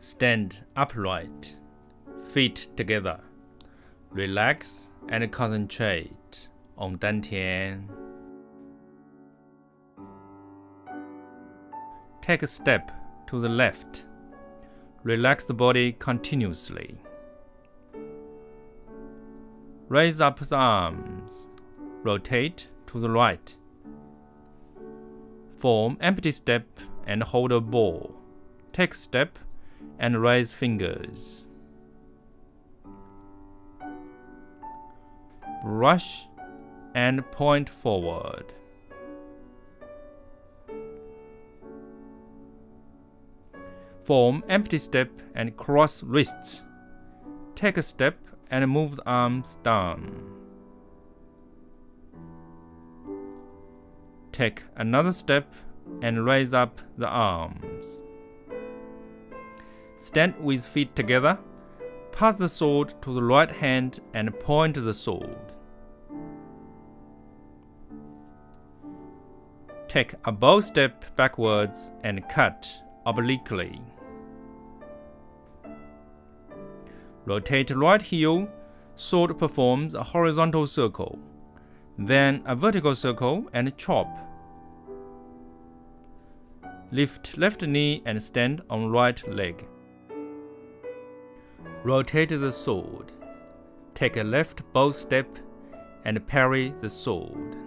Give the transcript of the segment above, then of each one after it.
Stand upright, feet together. Relax and concentrate on 丹田. Take a step to the left. Relax the body continuously. Raise up the arms. Rotate to the right. Form empty step and hold a ball. Take step and raise fingers. Brush and point forward. Form empty step and cross wrists. Take a step and move the arms down. Take another step and raise up the arms. Stand with feet together. Pass the sword to the right hand and point the sword. Take a bow step backwards and cut obliquely. Rotate right heel. Sword performs a horizontal circle, then a vertical circle and chop. Lift left knee and stand on right leg. Rotate the sword. Take a left bow step and parry the sword.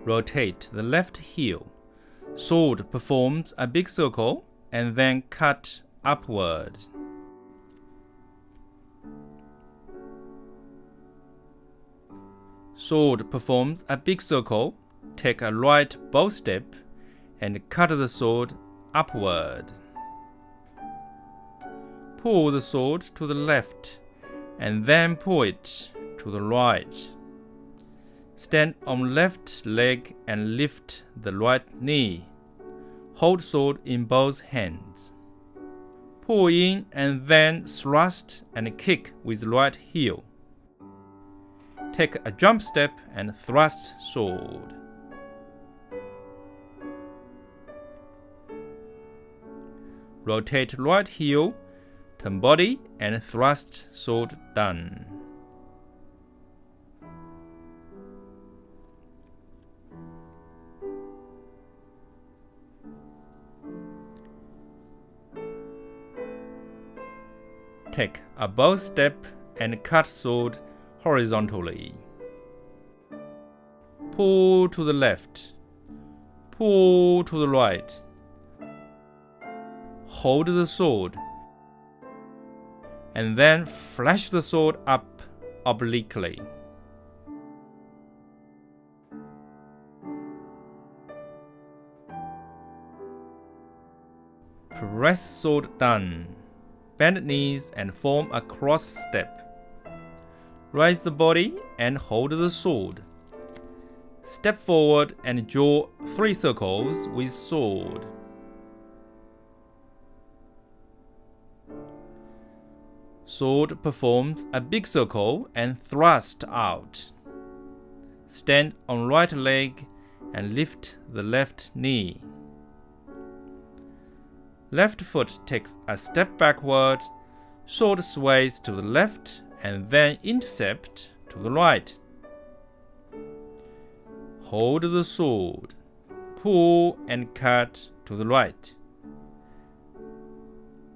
Rotate the left heel. Sword performs a big circle and then cut upward. Sword performs a big circle. Take a right bow step and cut the sword upward. Pull the sword to the left and then pull it to the right. Stand on left leg and lift the right knee. Hold sword in both hands. Pull in and then thrust and kick with right heel. Take a jump step and thrust sword. Rotate right heel, turn body and thrust sword down. Take a bow step and cut sword horizontally. Pull to the left. Pull to the right. Hold the sword and then flash the sword up obliquely. Press sword down. Bend knees and form a cross step. Raise the body and hold the sword. Step forward and draw 3 circles with sword. Sword performs a big circle and thrust out. Stand on right leg and lift the left knee. Left foot takes a step backward. Sword sways to the left and then intercept to the right. Hold the sword. Pull and cut to the right.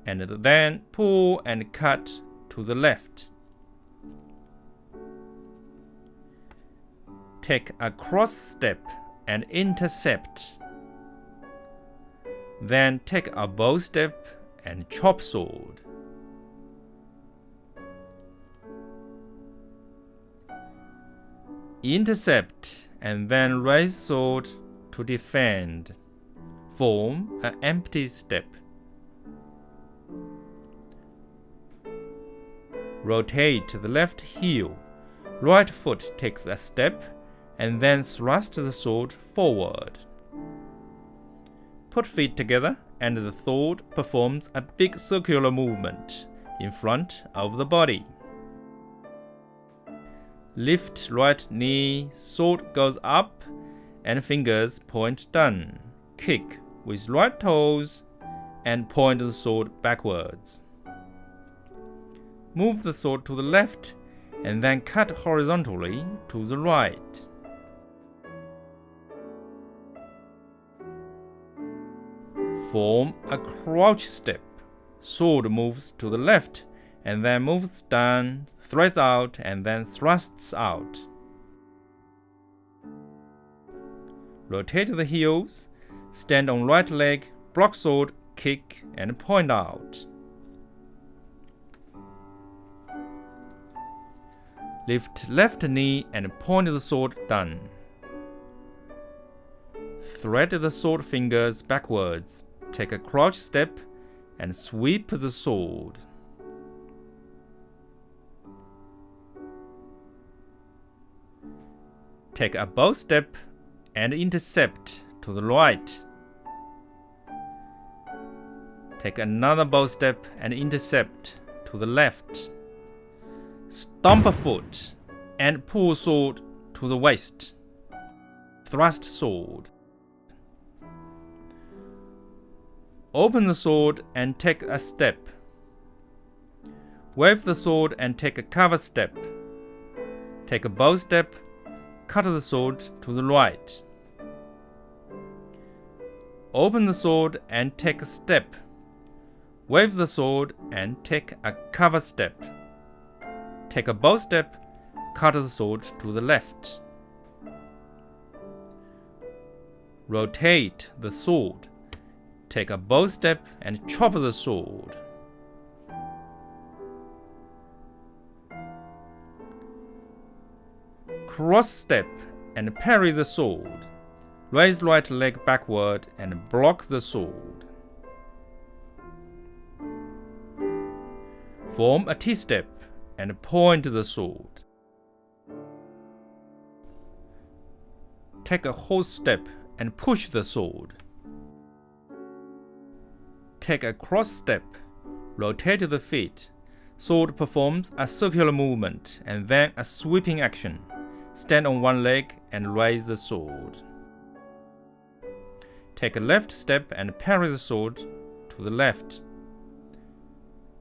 And then pull and cut to the left. Take a cross step and intercept. Then take a bow step and chop sword. Intercept and then raise sword to defend. Form an empty step. Rotate the left heel. Right foot takes a step and then thrust the sword forward. Put feet together and the sword performs a big circular movement in front of the body. Lift right knee, sword goes up and fingers point down. Kick with right toes and point the sword backwards. Move the sword to the left and then cut horizontally to the right. Form a crouch step. Sword moves to the left and then moves down, threads out, and then thrusts out. Rotate the heels, stand on right leg, block sword, kick, and point out. Lift left knee and point the sword down. Thread the sword fingers backwards, take a crouch step, and sweep the sword. Take a bow step and intercept to the right. Take another bow step and intercept to the left. Stomp a foot and pull sword to the waist. Thrust sword. Open the sword and take a step. Wave the sword and take a cover step. Take a bow step, cut the sword to the right. Open the sword and take a step. Wave the sword and take a cover step. Take a bow step, cut the sword to the left. Rotate the sword. Take a bow step and chop the sword. Cross step and parry the sword. Raise right leg backward and block the sword. Form a T-step and point the sword. Take a horse step and push the sword. Take a cross step, rotate the feet. Sword performs a circular movement and then a sweeping action. Stand on one leg and raise the sword. Take a left step and parry the sword to the left.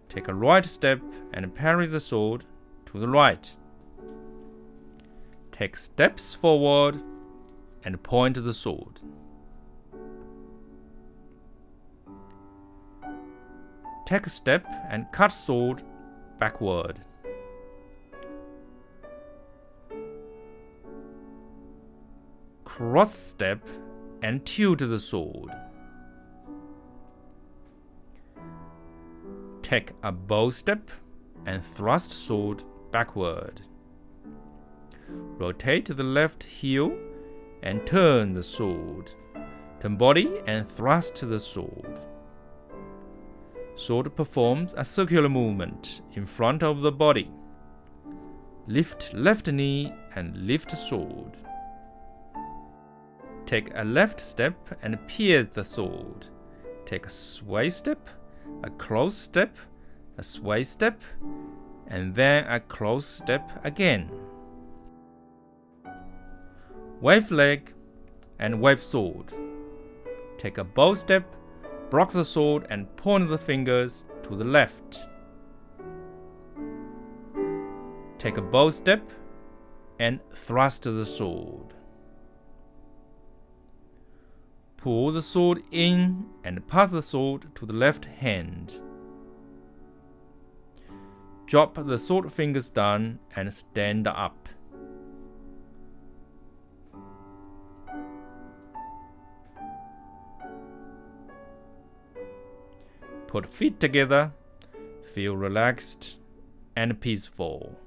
Take a right step and parry the sword to the right. Take steps forward and point the sword. Take a step and cut sword backward. Cross step and tilt the sword. Take a bow step and thrust sword backward. Rotate the left heel and turn the sword. Turn body and thrust the sword. Sword performs a circular movement in front of the body. Lift left knee and lift sword. Take a left step and pierce the sword. Take a sway step, a close step, a sway step, and then a close step again. Wave leg and wave sword. Take a bow step, block the sword and point the fingers to the left. Take a bow step and thrust the sword. Pull the sword in and pass the sword to the left hand. Drop the sword fingers down and stand up. Put feet together, feel relaxed and peaceful.